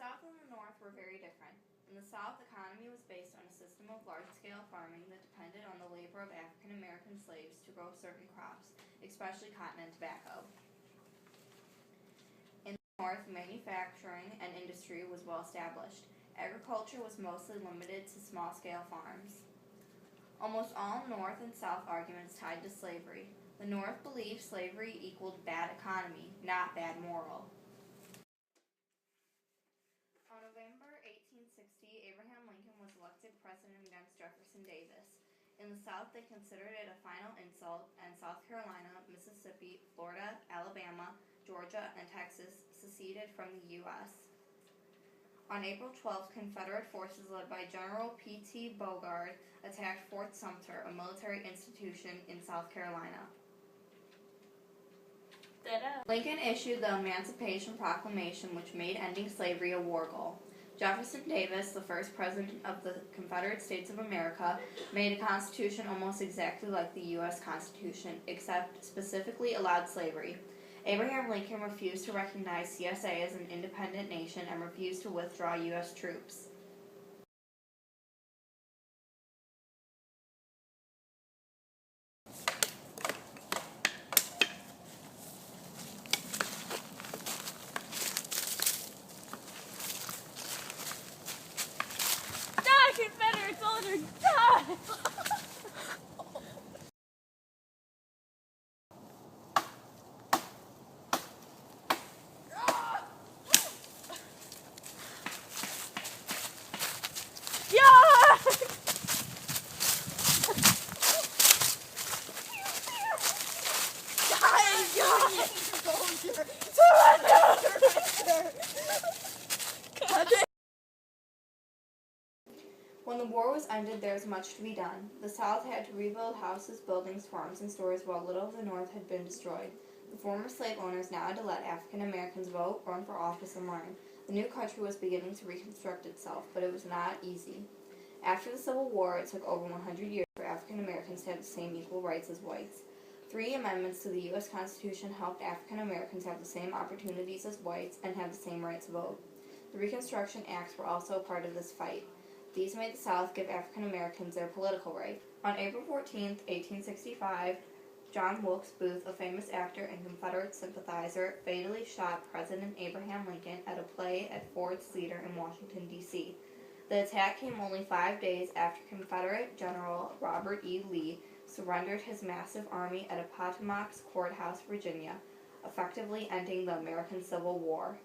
South and the North were very different. In the South, the economy was based on a system of large-scale farming that depended on the labor of African American slaves to grow certain crops, especially cotton and tobacco. In the North, manufacturing and industry was well established. Agriculture was mostly limited to small-scale farms. Almost all North and South arguments tied to slavery. The North believed slavery equaled bad economy, not bad moral. On November 1860, Abraham Lincoln was elected president against Jefferson Davis. In the South, they considered it a final insult, and South Carolina, Mississippi, Florida, Alabama, Georgia, and Texas seceded from the U.S. On April 12th, Confederate forces led by General P.T. Beauregard attacked Fort Sumter, a military institution in South Carolina. Lincoln issued the Emancipation Proclamation, which made ending slavery a war goal. Jefferson Davis, the first president of the Confederate States of America, made a constitution almost exactly like the U.S. Constitution, except specifically allowed slavery. Abraham Lincoln refused to recognize CSA as an independent nation and refused to withdraw U.S. troops. Confederate soldiers, die! When the war was ended, there was much to be done. The South had to rebuild houses, buildings, farms, and stores while little of the North had been destroyed. The former slave owners now had to let African Americans vote, run for office, and learn. The new country was beginning to reconstruct itself, but it was not easy. After the Civil War, it took over 100 years for African Americans to have the same equal rights as whites. 3 amendments to the U.S. Constitution helped African Americans have the same opportunities as whites and have the same right to vote. The Reconstruction Acts were also a part of this fight. These made the South give African Americans their political right. On April 14, 1865, John Wilkes Booth, a famous actor and Confederate sympathizer, fatally shot President Abraham Lincoln at a play at Ford's Theater in Washington, D.C. The attack came only 5 days after Confederate General Robert E. Lee surrendered his massive army at Appomattox Courthouse, Virginia, effectively ending the American Civil War.